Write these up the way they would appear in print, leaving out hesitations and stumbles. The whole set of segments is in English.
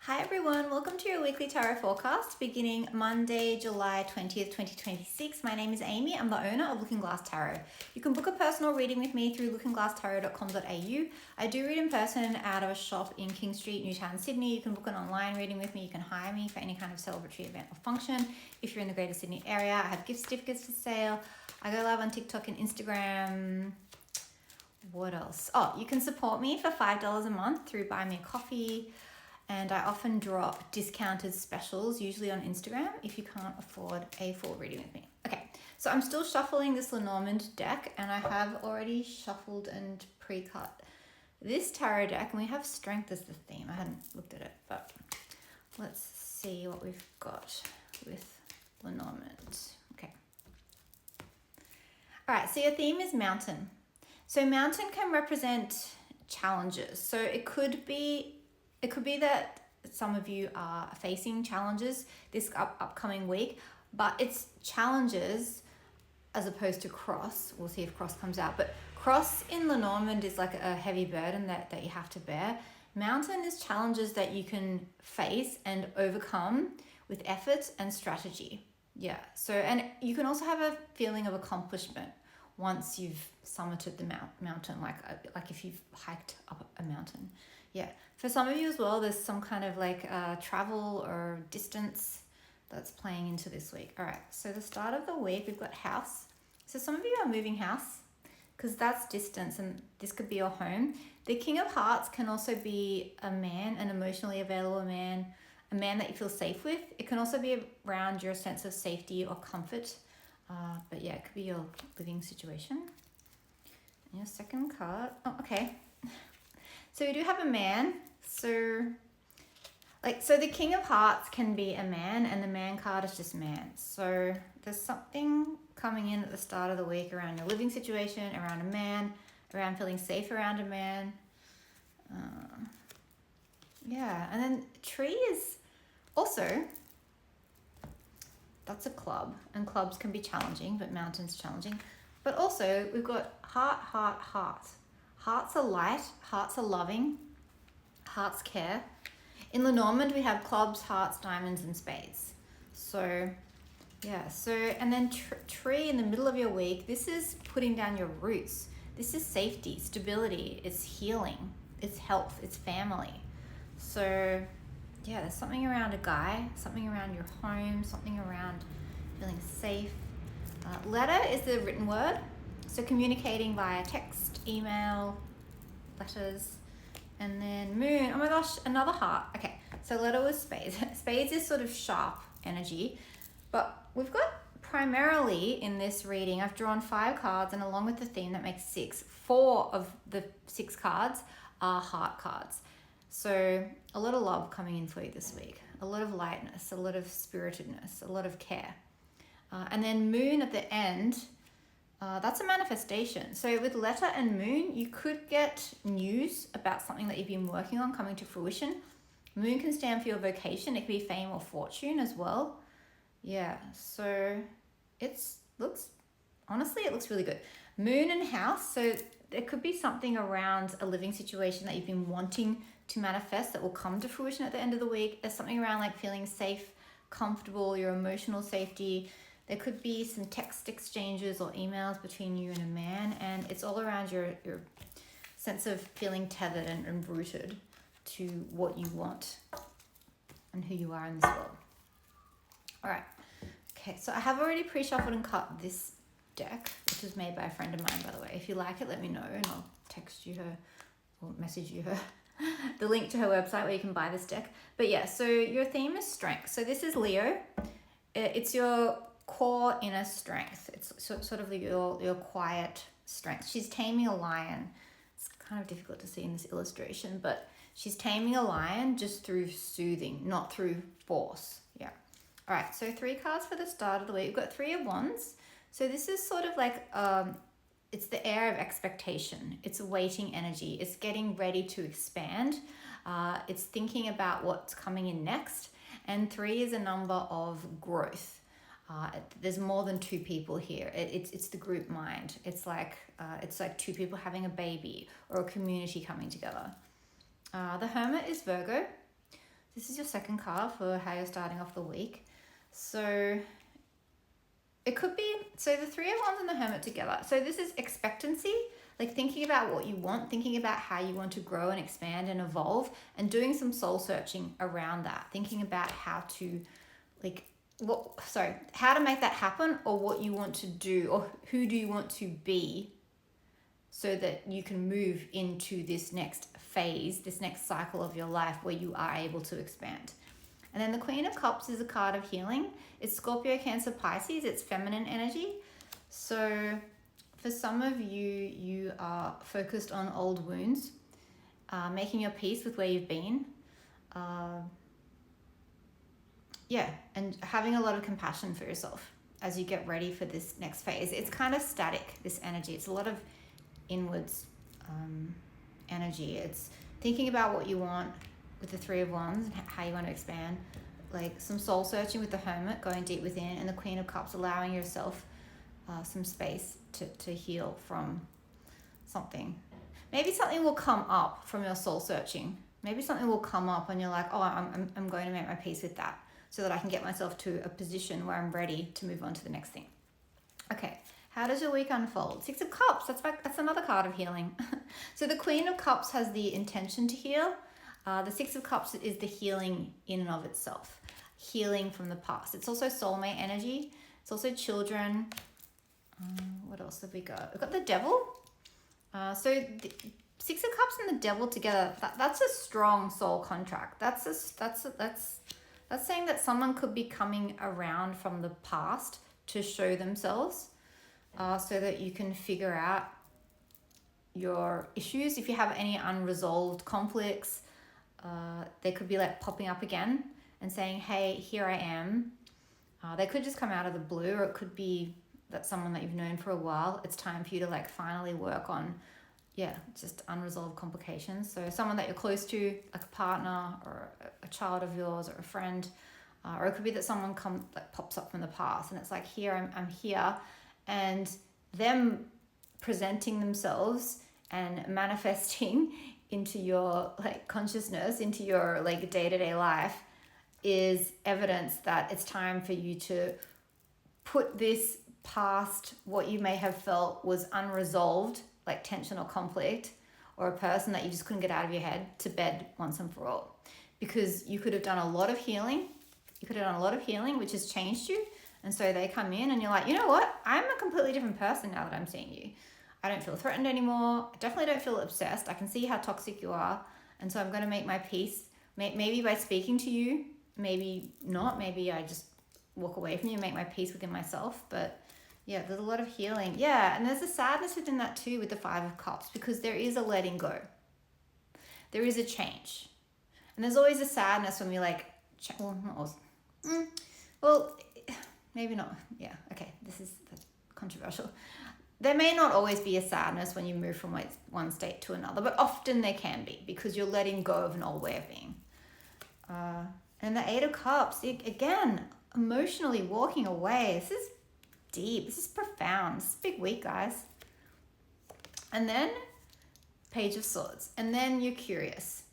Hi everyone, welcome to your weekly tarot forecast beginning Monday, July 20th, 2026. My name is Amy. I'm the owner of Looking Glass Tarot. You can book a personal reading with me through lookingglasstarot.com.au. I do read in person out of a shop in King Street, Newtown, Sydney. You can book an online reading with me. You can hire me for any kind of celebratory event or function. If you're in the Greater Sydney area, I have gift certificates for sale. I go live on TikTok and Instagram. What else? Oh, you can support me for $5 a month through Buy Me a Coffee. And I often drop discounted specials, usually on Instagram, if you can't afford a full reading with me. Okay, so I'm still shuffling this Lenormand deck, and I have already shuffled and pre-cut this tarot deck, and we have strength as the theme. I hadn't looked at it, but let's see what we've got with Lenormand. Okay. All right, so your theme is mountain. So mountain can represent challenges. So it could be that some of you are facing challenges this upcoming week, but it's challenges as opposed to cross. We'll see if cross comes out. But cross in Lenormand is like a heavy burden that you have to bear. Mountain is challenges that you can face and overcome with effort and strategy. Yeah. So, and you can also have a feeling of accomplishment once you've summited the mountain, like if you've hiked up a mountain. Yeah. For some of you as well, there's some kind of like travel or distance that's playing into this week. All right. So the start of the week, we've got house. So some of you are moving house because that's distance, and this could be your home. The King of Hearts can also be a man, an emotionally available man, a man that you feel safe with. It can also be around your sense of safety or comfort. But yeah, it could be your living situation. And your second card. Oh, okay. So we do have a man. So the King of Hearts can be a man, and the man card is just man. So there's something coming in at the start of the week around your living situation, around a man, around feeling safe around a man. Yeah, and then tree is also, that's a club, and clubs can be challenging, but mountains challenging. But also we've got heart, heart, heart. Hearts are light, hearts are loving, hearts care. In Lenormand, we have clubs, hearts, diamonds, and spades. So, yeah. So, and then tree in the middle of your week, this is putting down your roots. This is safety, stability, it's healing, it's health, it's family. So, yeah, there's something around a guy, something around your home, something around feeling safe. Letter is the written word. So communicating via text, email, letters, and then moon. Oh my gosh, another heart. Okay, so letter was spades. Spades is sort of sharp energy, but we've got primarily in this reading, I've drawn 5 cards, and along with the theme that makes 6, 4 of the 6 cards are heart cards. So a lot of love coming in for you this week, a lot of lightness, a lot of spiritedness, a lot of care. And then moon at the end, that's a manifestation. So with letter and moon, you could get news about something that you've been working on coming to fruition. Moon can stand for your vocation. It could be fame or fortune as well. Yeah, so it looks really good. Moon and house, so there could be something around a living situation that you've been wanting to manifest that will come to fruition at the end of the week. There's something around like feeling safe, comfortable, your emotional safety. There could be some text exchanges or emails between you and a man, and it's all around your sense of feeling tethered and rooted to what you want and who you are in this world. All right. Okay, so I have already pre-shuffled and cut this deck, which was made by a friend of mine, by the way. If you like it, let me know, and I'll text you her or message you her the link to her website where you can buy this deck. But yeah, so your theme is strength. So this is Leo. It's your core inner strength. It's sort of your quiet strength. She's taming a lion. It's kind of difficult to see in this illustration, but she's taming a lion just through soothing, not through force. Yeah. All right, so 3 cards for the start of the week. We've got 3 of Wands. So this is sort of like, it's the air of expectation. It's awaiting energy. It's getting ready to expand. It's thinking about what's coming in next. And 3 is a number of growth. There's more than 2 people here. It's the group mind. It's like 2 people having a baby or a community coming together. The Hermit is Virgo. This is your second card for how you're starting off the week. So it could be, so the Three of Wands and the Hermit together. So this is expectancy, like thinking about what you want, thinking about how you want to grow and expand and evolve, and doing some soul searching around that, thinking about how to how to make that happen, or what you want to do, or who do you want to be, so that you can move into this next phase, this next cycle of your life where you are able to expand. And then the Queen of Cups is a card of healing. It's Scorpio, Cancer, Pisces. It's feminine energy. So for some of you, you are focused on old wounds, making your peace with where you've been. And having a lot of compassion for yourself as you get ready for this next phase. It's kind of static, this energy. It's a lot of inwards energy. It's thinking about what you want with the Three of Wands and how you want to expand, like some soul searching with the Hermit, going deep within, and the Queen of Cups, allowing yourself some space to heal from something. Maybe something will come up from your soul searching. Maybe something will come up and you're like, oh, I'm going to make my peace with that, so that I can get myself to a position where I'm ready to move on to the next thing. Okay, how does your week unfold? Six of Cups, that's another card of healing. So the Queen of Cups has the intention to heal. The Six of Cups is the healing in and of itself, healing from the past. It's also soulmate energy. It's also children. What else have we got? We've got the Devil. So the Six of Cups and the Devil together, that's a strong soul contract. That's saying that someone could be coming around from the past to show themselves, so that you can figure out your issues. If you have any unresolved conflicts, they could be like popping up again and saying, hey, here I am. They could just come out of the blue, or it could be that someone that you've known for a while, it's time for you to like finally work on, just unresolved complications. So someone that you're close to, like a partner or a child of yours or a friend, or it could be that someone pops up from the past and it's like, here, I'm here, and them presenting themselves and manifesting into your like consciousness, into your like day-to-day life, is evidence that it's time for you to put this past, what you may have felt was unresolved, like tension or conflict, or a person that you just couldn't get out of your head, to bed once and for all. Because you could have done a lot of healing. Which has changed you. And so they come in and you're like, you know what? I'm a completely different person now that I'm seeing you. I don't feel threatened anymore. I definitely don't feel obsessed. I can see how toxic you are. And so I'm going to make my peace, maybe by speaking to you, maybe not. Maybe I just walk away from you and make my peace within myself. But yeah, there's a lot of healing. Yeah, and there's a sadness within that too with the Five of Cups, because there is a letting go. There is a change. And there's always a sadness when we like, maybe not. Yeah, okay, that's controversial. There may not always be a sadness when you move from one state to another, but often there can be, because you're letting go of an old way of being. And the Eight of Cups, again, emotionally walking away. This is deep. This is profound. This is a big week, guys. And then Page of Swords. And then you're curious.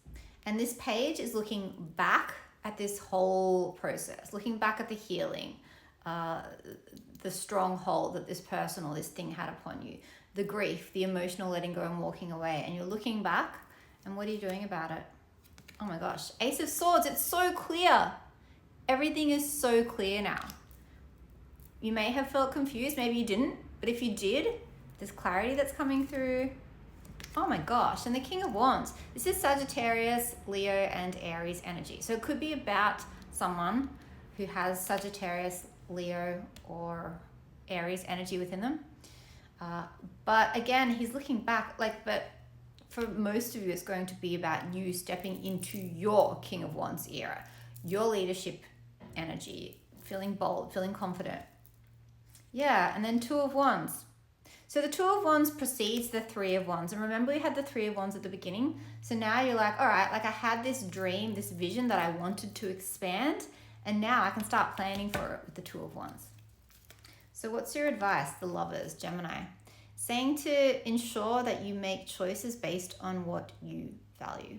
And this page is looking back at this whole process, looking back at the healing, the stronghold that this person or this thing had upon you, the grief, the emotional letting go and walking away. And you're looking back, and what are you doing about it? Oh my gosh, Ace of Swords, it's so clear. Everything is so clear now. You may have felt confused, maybe you didn't, but if you did, there's clarity that's coming through. Oh my gosh, and the King of Wands. This is Sagittarius, Leo, and Aries energy. So it could be about someone who has Sagittarius, Leo, or Aries energy within them. But again, he's looking back, but for most of you, it's going to be about you stepping into your King of Wands era, your leadership energy, feeling bold, feeling confident. Yeah, and then Two of Wands. So the Two of Wands precedes the Three of Wands. And remember, we had the Three of Wands at the beginning. So now you're like, all right, like I had this dream, this vision that I wanted to expand, and now I can start planning for it with the Two of Wands. So what's your advice, the Lovers, Gemini? Saying to ensure that you make choices based on what you value.